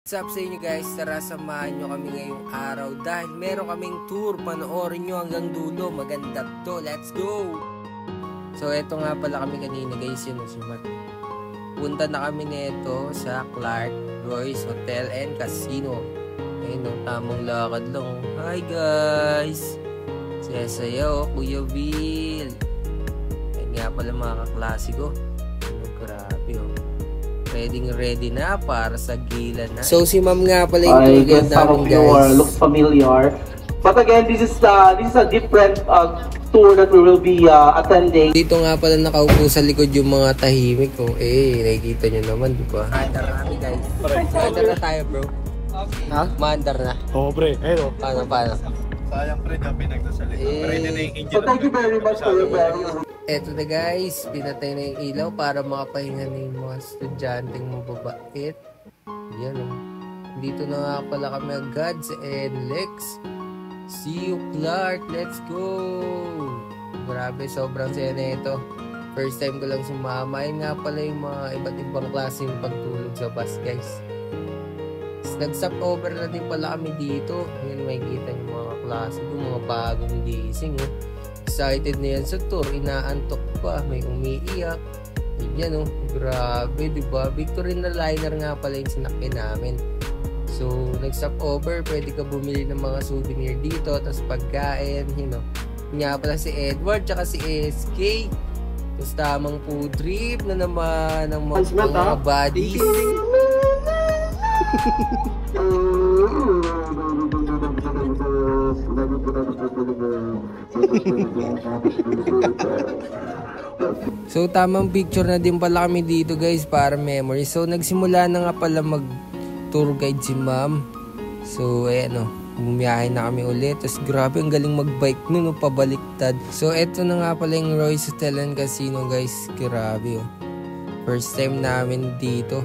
What's up sa inyo guys? Tara samahan nyo kami ngayong araw dahil meron kaming tour. Panoorin nyo hanggang dulo. Maganda to. Let's go! So eto nga pala kami kanina guys. Yun si Mark. Punta na kami nito sa Clark Royce Hotel and Casino. Ayun o, tamang lakad lang. Hi guys! Saya-saya o, Kuya Bill. Ayun nga pala mga kaklase ko. Grabe o. Ready na para sa gila na. So si ma'am nga pala yung tour guide namin guys. Looks familiar. But again, this is a different tour that we will be attending. Dito nga pala nakaupo sa likod yung mga tahimik ko. Nakikita nyo naman, di ba? Maandar na kami guys. Maandar na tayo bro. Ha? Maandar na. Oo pre, ayun o. Paano? Sayang pre, na pinagdasalit. Ready na yung engine. So thank you very much for your very. Eto na guys, pinatay na yung ilaw para makapahinga na yung mga estudyanteng mababait. Yan o. Dito na nga pala kami agad sa NLEX. See you Clark, let's go! Grabe, sobrang saya na ito. First time ko lang sumama. Ayun nga pala yung mga iba't ibang klaseng pagtulog sa bus guys. Nag-stop over na din pala kami dito. Yan, makikita yung mga klase ko, mga bagong gising o. Excited na yan sa tour, inaantok pa, may umiiyak. Yan grabe, diba? Victory na liner nga pala yung sinakyan namin. So, nag-stop over, pwede ka bumili ng mga souvenir dito, tapos pagkain, Nga pala si Edward, tsaka si SK. Tapos tamang food trip na naman ng mga buddies. So tamang picture na din pala kami dito guys para memory. So nagsimula na nga pala mag tour guide si ma'am. So ayan bumiyahe na kami ulit. Tapos grabe ang galing magbike nun pabaliktad. So eto na nga pala yung Royce Hotel and Casino guys. Grabe first time namin dito.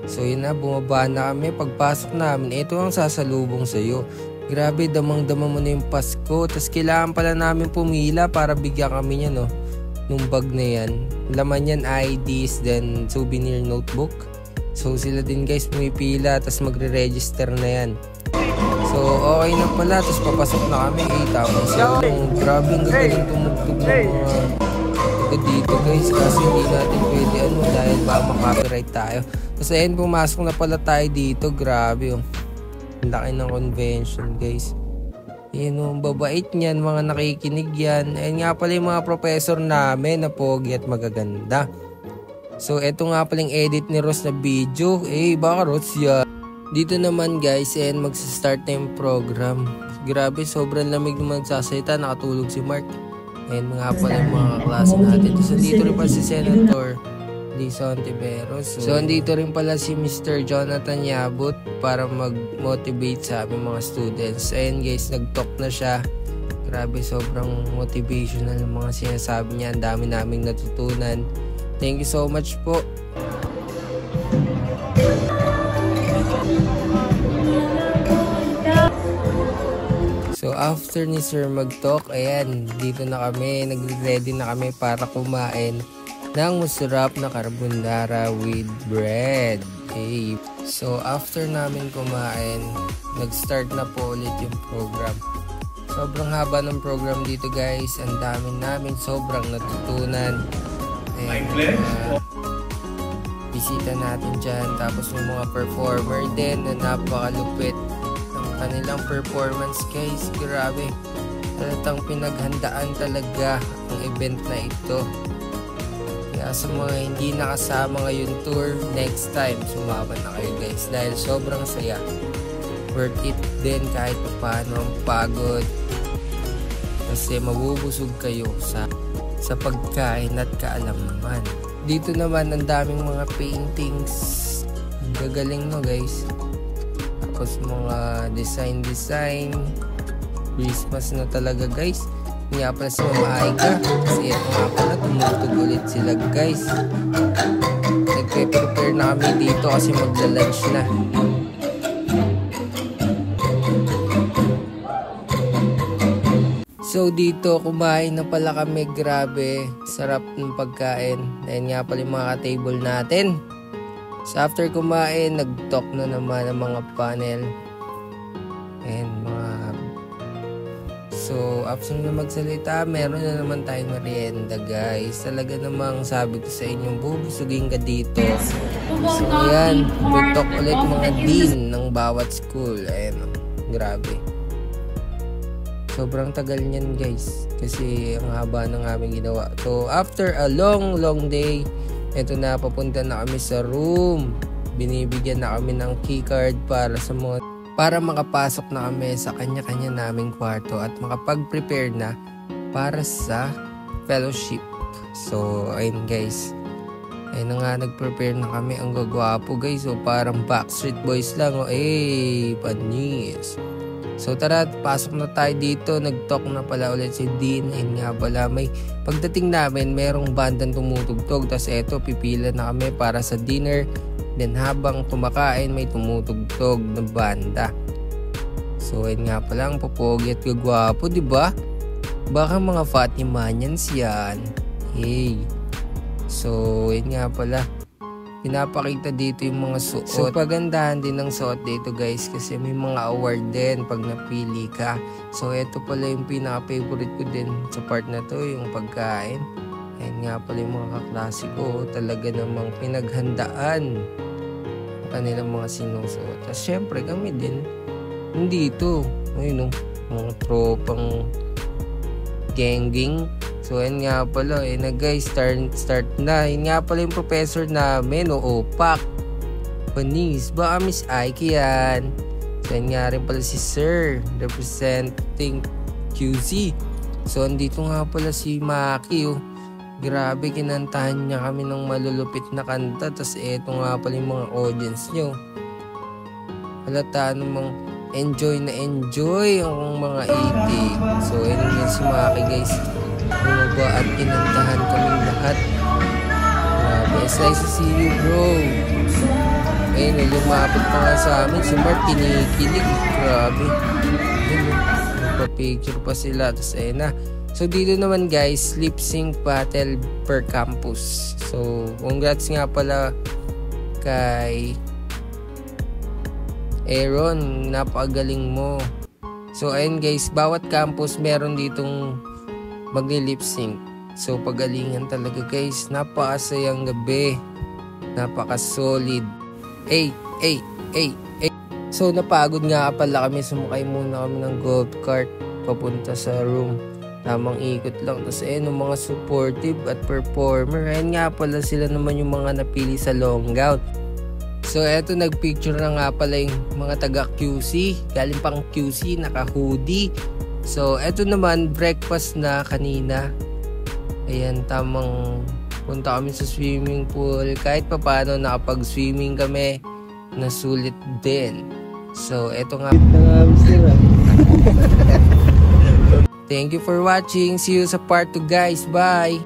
So yun na, bumaba na kami. Pagpasok namin, ito ang sasalubong sa'yo. Grabe, damang-dama mo na yung Pasko. Tapos kailangan pala namin pumila para bigyan kami niya, nung bag na yan. Laman yan, IDs, then souvenir notebook. So sila din guys, pumipila, tapos magre-register na yan. So okay na pala, tapos papasok na kami. Tapos grabe, ang gagaling tumugtog ng mga dito guys. Kasi hindi natin pwede dahil baka makapiright tayo. Tapos ayun, pumasok na pala tayo dito. Grabe laki ng convention guys. Ayun babait niyan, mga nakikinig yan. Ayun nga pala yung mga professor namin na pogi at magaganda. So eto nga pala yung edit ni Ross na video. Baka Ross yan. Dito naman guys, ayun magsastart na yung program. Grabe, sobrang lamig naman sasalita. Nakatulog si Mark. Ayun nga pala yung mga klase natin. So dito rin pa si Senator Lisa Ontiveros. So andito rin pala si Mr. Jonathan Yabut para mag-motivate sa aming mga students. Ayun guys, nag-talk na siya. Grabe, sobrang motivational yung mga sinasabi niya. Ang dami naming natutunan. Thank you so much po. So after ni Sir mag-talk, ayan, dito na kami. Nag-ready na kami para kumain ng masarap na carbonara with bread. So after namin kumain, nag-start na po ulit yung program. Sobrang haba ng program dito guys. Ang dami namin sobrang natutunan. Bisita natin dyan. Tapos yung mga performer din na napakalupit ng kanilang performance guys. Grabe. Talatang pinaghandaan talaga ang event na ito. Kaya sa mga hindi nakasama ngayon tour, next time sumama na kayo guys dahil sobrang saya. Worth it din kahit paano ang pagod. Kasi mabubusog kayo sa pagkain at kaalaman. Dito naman ang daming mga paintings. Gagaling guys. Tapos mga design. Christmas na talaga guys. Nga pala si Mama Aika. Kasi ito nga pala, tumutog ulit sila guys. Nagpe-prepare na kami dito kasi magla-lunch na. So dito kumain na pala kami. Grabe, sarap ng pagkain. Ayan nga pala yung mga table natin. So after kumain, nag-talk na naman ang mga panel. And so after na magsalita, meron na naman tayong merienda guys. Talaga namang sabi ko sa inyo, bubusugin ka dito. So ayan, nag-talk ulit mga dean ng bawat school. Ayan, grabe. Sobrang tagal niyan guys, kasi ang haba ng aming ginawa. So after a long day, eto na, papunta na kami sa room. Binibigyan na kami ng keycard para makapasok na kami sa kanya-kanya naming kwarto at makapag-prepare na para sa fellowship. So ayun guys, ayun na nga, nag-prepare na kami. Ang gagwapo guys, so parang Backstreet Boys lang. Panis. So tara, pasok na tayo dito. Nag-talk na pala ulit si Dean. Ayun nga pala, may pagdating namin, merong bandang tumutugtog. Tapos eto, pipila na kami para sa dinner. Then habang kumakain, may tumutugtog na banda. So ayun nga pala, ang popogi at gagwapo, diba? Baka mga Fatimanians yan. Hey. So ayun nga pala, pinapakita dito yung mga suot. So pagandahan din ng suot dito guys, kasi may mga award din pag napili ka. So ito pala yung pinaka-favorite ko din sa part na to, yung pagkain. Ayun nga pala yung mga kaklase ko, talaga namang pinaghandaan ang kanilang mga sinusuot. Tapos syempre kami din nandito, ayun, mga tropang genging. So ayun nga pala, na guys, start na. Ayun nga pala yung professor namin, Pak Panis, baka Miss Aiki yan. So ayun nga rin pala si Sir, representing QC. So andito nga pala si Maki, grabe, kinantahan niya kami ng malulupit na kanta. Tapos eto nga pala yung mga audience nyo, halata namang enjoy ang mga itig. So ayun nga si Maki guys, bumaba at kinantahan kaming lahat. Grabe, it's nice to see you bro. Ayun, lumapit pa nga sa amin si Mark, kinikilig. Grabe, ayun, nagpa-picture pa sila. Tapos ayun na. So dito naman guys, lip sync battle per campus. So congrats nga pala kay Aaron, napakagaling mo. So ayun guys, bawat campus meron ditong magli-lip sync. So pagalingan talaga guys, napakasayang gabi, napaka-solid. So napagod nga pala kami, sumakay muna kami ng golf cart papunta sa room. Tamang ikot lang. Tapos ayun, yung mga supportive at performer, ayun nga pala sila naman yung mga napili sa long gown. So eto, nagpicture na nga pala yung mga taga QC, galing pang QC, naka-hoodie. So eto naman, breakfast na kanina. Ayan, tamang punta kami sa swimming pool. Kahit papano nakapag-swimming kami, nasulit din. So eto nga. Thank you for watching. See you sa part 2 guys. Bye!